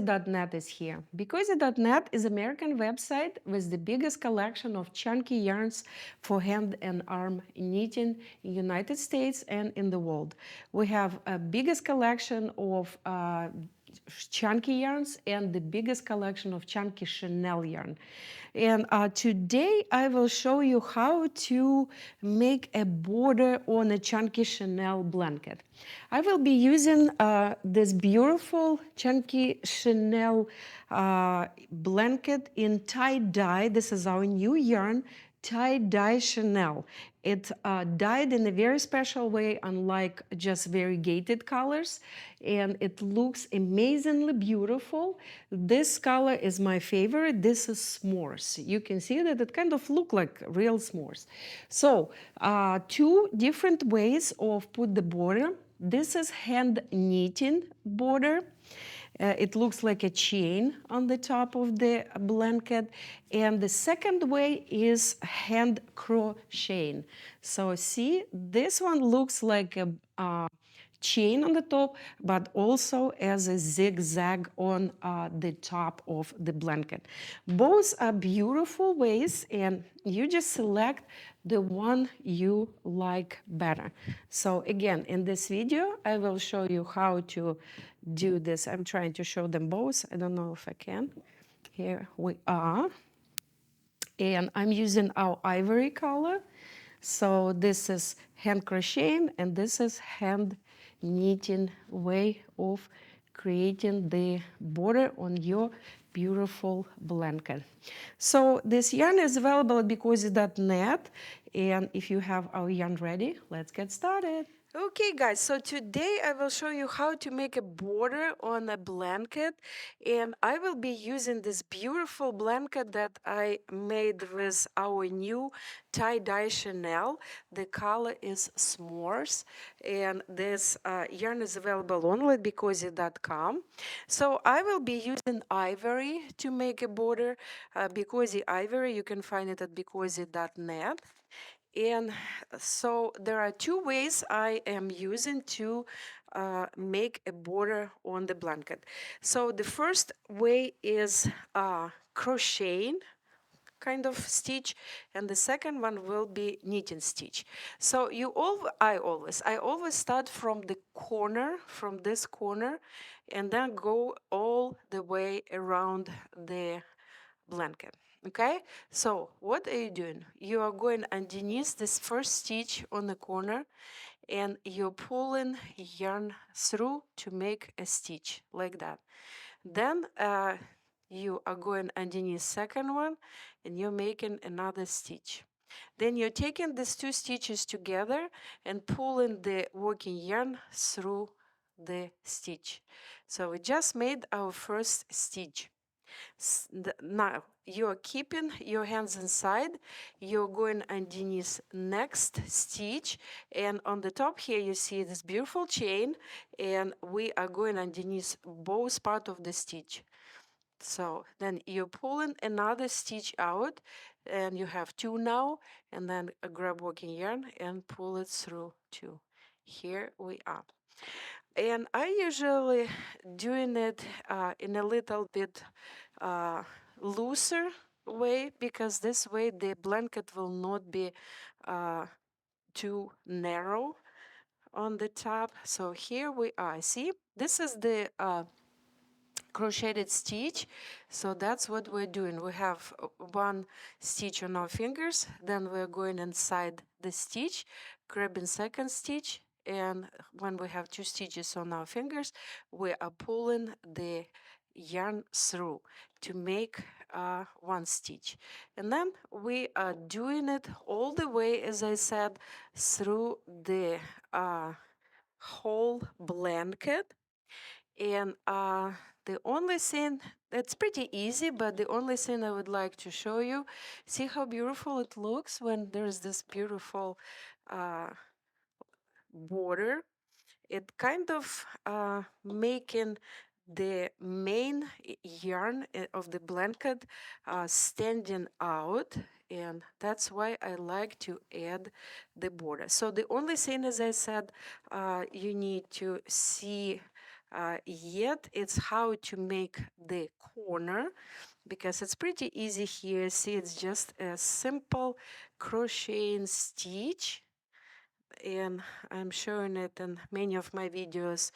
BeCozi.net is here. BeCozi.net is an American website with the biggest collection of chunky yarns for hand and arm knitting in the United States and in the world. We have a biggest collection of chunky yarns and the biggest collection of chunky chenille yarn. And today I will show you how to make a border on a chunky chenille blanket. I will be using this beautiful chunky chenille blanket in tie-dye. This is our new yarn, tie-dye chenille. It dyed in a very special way, unlike just variegated colors, and it looks amazingly beautiful. This color is my favorite. This is s'mores. You can see that it kind of look like real s'mores. So two different ways of put the border. This is hand knitting border. It looks like a chain on the top of the blanket. And the second way is hand crocheting. So see, this one looks like a chain on the top, but also as a zigzag on the top of the blanket. Both are beautiful ways, and you just select the one you like better. So again, in this video, I will show you how to do this. I'm trying to show them both. I don't know if I can. Here we are. And I'm using our ivory color. So this is hand crocheting, and this is hand knitting way of creating the border on your beautiful blanket. So this yarn is available at BeCozi.net, and if you have our yarn ready, let's get started. Okay guys, so today I will show you how to make a border on a blanket, and I will be using this beautiful blanket that I made with our new tie-dye chenille. The color is s'mores, and this yarn is available only at BeCozi.com. So I will be using ivory to make a border. BeCozi ivory, you can find it at BeCozi.net. And so there are two ways I am using to make a border on the blanket. So the first way is crocheting kind of stitch, and the second one will be knitting stitch. So I always start from the corner, from this corner, and then go all the way around the blanket. Okay, so what are you doing? You are going underneath this first stitch on the corner, and you're pulling yarn through to make a stitch like that. Then you are going underneath second one, and you're making another stitch. Then you're taking these two stitches together and pulling the working yarn through the stitch. So we just made our first stitch. Now you are keeping your hands inside, you're going underneath next stitch, and on the top here you see this beautiful chain, and we are going underneath both part of the stitch. So then you're pulling another stitch out, and you have two now, and then grab working yarn and pull it through two. Here we are. And I usually doing it in a little bit looser way, because this way the blanket will not be too narrow on the top. So here we are. See, this is the crocheted stitch. So that's what we're doing. We have one stitch on our fingers, then we're going inside the stitch, grabbing second stitch, and when we have two stitches on our fingers, we are pulling the yarn through to make one stitch. And then we are doing it all the way, as I said, through the whole blanket. And the only thing, it's pretty easy, but the only thing I would like to show you, see how beautiful it looks when there's this beautiful border. It kind of making the main yarn of the blanket standing out, and that's why I like to add the border. So the only thing, as I said, you need to see yet. It's how to make the corner, because it's pretty easy here. See, it's just a simple crocheting stitch, and I'm showing it in many of my videos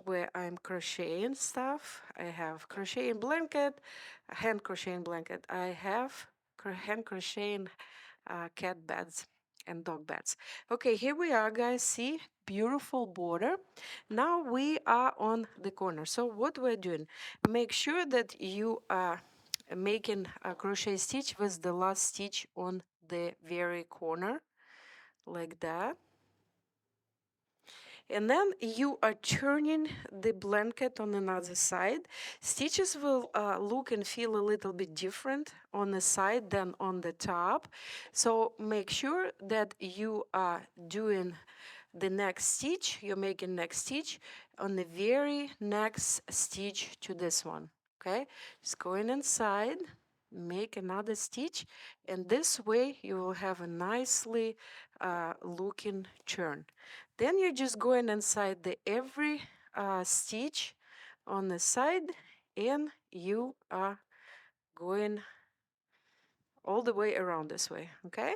where I'm crocheting stuff. I have crocheting blanket, hand crocheting blanket. I have hand crocheting cat beds and dog beds. Okay, here we are, guys. See, beautiful border. Now we are on the corner. So what we're doing, make sure that you are making a crochet stitch with the last stitch on the very corner, like that. And then you are turning the blanket on another side. Stitches will look and feel a little bit different on the side than on the top. So make sure that you are doing the next stitch, you're making next stitch on the very next stitch to this one. Okay, just going inside, make another stitch, and this way you will have a nicely looking turn. Then you're just going inside the every stitch on the side, and you are going all the way around this way. Okay,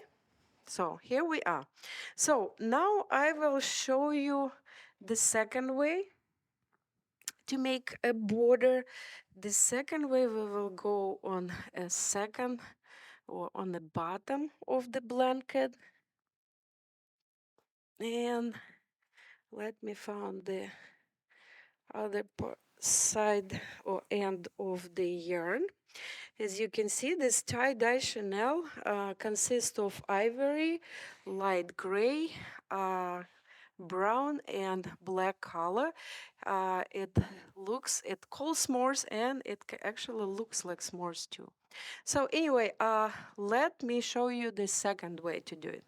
so here we are. So now I will show you the second way to make a border. The second way, we will go on a second or on the bottom of the blanket, and let me find the other side or end of the yarn. As you can see, this tie-dye chenille consists of ivory, light gray, brown, and black color. It calls s'mores, and it actually looks like s'mores too. So anyway, let me show you the second way to do it.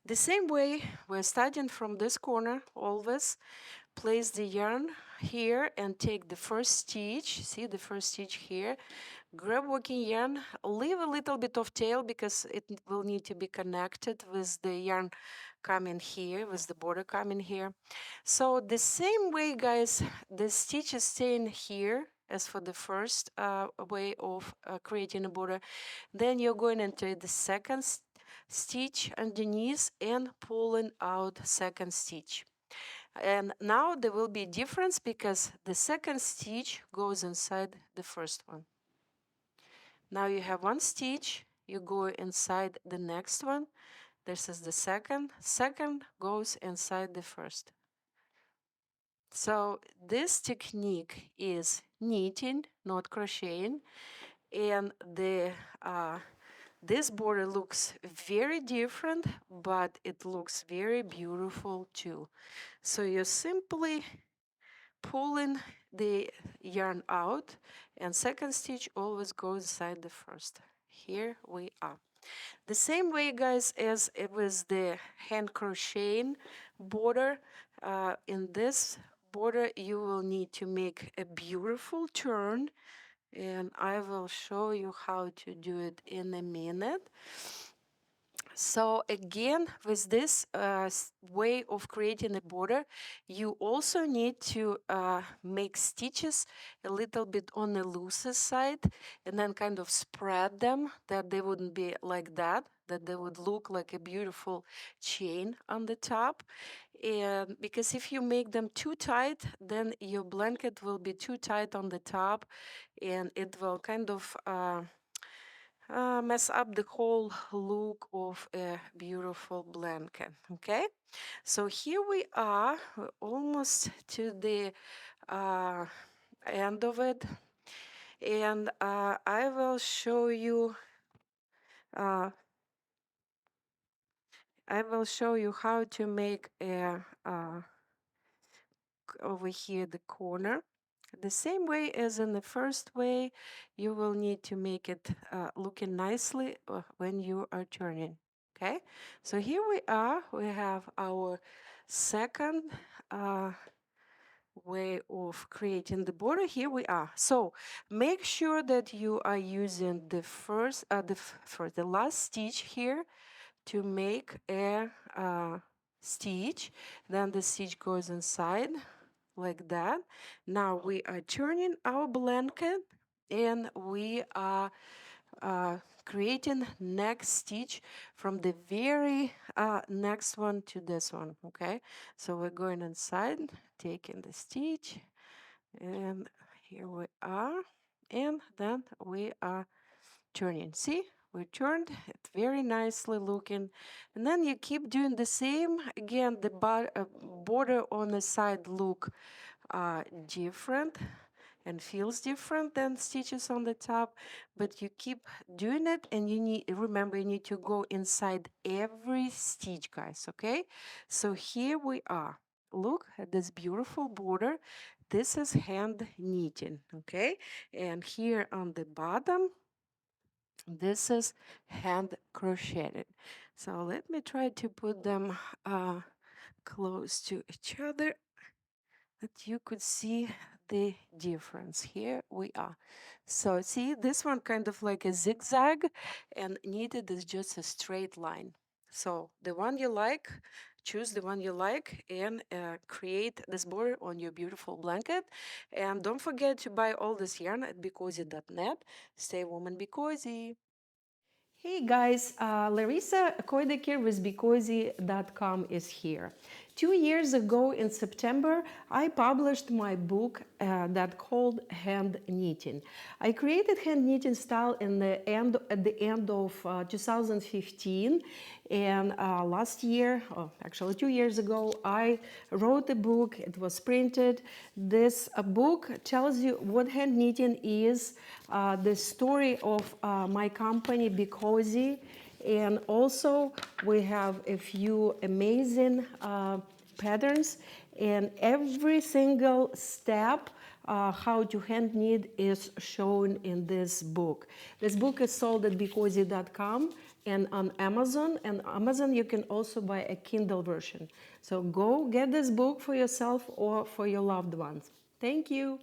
The same way, we're starting from this corner, always place the yarn here and take the first stitch. See the first stitch here, grab working yarn, leave a little bit of tail because it will need to be connected with the yarn coming here, with the border coming here. So the same way, guys, the stitch is staying here as for the first way of creating a border. Then you're going into the second stitch underneath and pulling out second stitch. And now there will be difference because the second stitch goes inside the first one. Now you have one stitch, you go inside the next one. This is the second. Second goes inside the first. So this technique is knitting, not crocheting, and this border looks very different, but it looks very beautiful too. So you're simply pulling the yarn out, and second stitch always goes inside the first. Here we are. The same way, guys, as it was the hand crocheting border. In this border, you will need to make a beautiful turn, and I will show you how to do it in a minute. So again, with this way of creating a border, you also need to make stitches a little bit on the looser side and then kind of spread them, that they wouldn't be like that they would look like a beautiful chain on the top. And because if you make them too tight, then your blanket will be too tight on the top, and it will kind of mess up the whole look of a beautiful blanket. Okay, so here we are, almost to the end of it, and I will show you how to make a over here the corner. The same way as in the first way, you will need to make it looking nicely when you are turning. Okay, so here we are. We have our second way of creating the border. Here we are. So make sure that you are using the the last stitch here to make a stitch. Then the stitch goes inside like that. Now we are turning our blanket and we are creating next stitch from the very next one to this one. Okay, so we're going inside, taking the stitch, and here we are, and then we are turning. See, we turned it, very nicely looking, and then you keep doing the same again. The border on the side look different and feels different than stitches on the top, but you keep doing it, and you need, remember, you need to go inside every stitch, guys. Okay, so here we are. Look at this beautiful border. This is hand knitting. Okay, and here on the bottom, this is hand crocheted. So let me try to put them close to each other, that you could see the difference. Here we are. So see, this one kind of like a zigzag, and knitted is just a straight line. So the one you like, choose the one you like, and create this border on your beautiful blanket. And don't forget to buy all this yarn at BeCozi.net. Stay warm and be cozy. Hey guys, Larissa Koidekir with BeCozi.com is here. 2 years ago in September, I published my book that called Hand Knitting. I created hand knitting style at the end of 2015, and last year, actually 2 years ago, I wrote a book. It was printed. This book tells you what hand knitting is, the story of my company BeCozi, and also we have a few amazing patterns, and every single step how to hand knit is shown in this book. This book is sold at BeCozi.com and on Amazon. And Amazon you can also buy a Kindle version. So go get this book for yourself or for your loved ones. Thank you.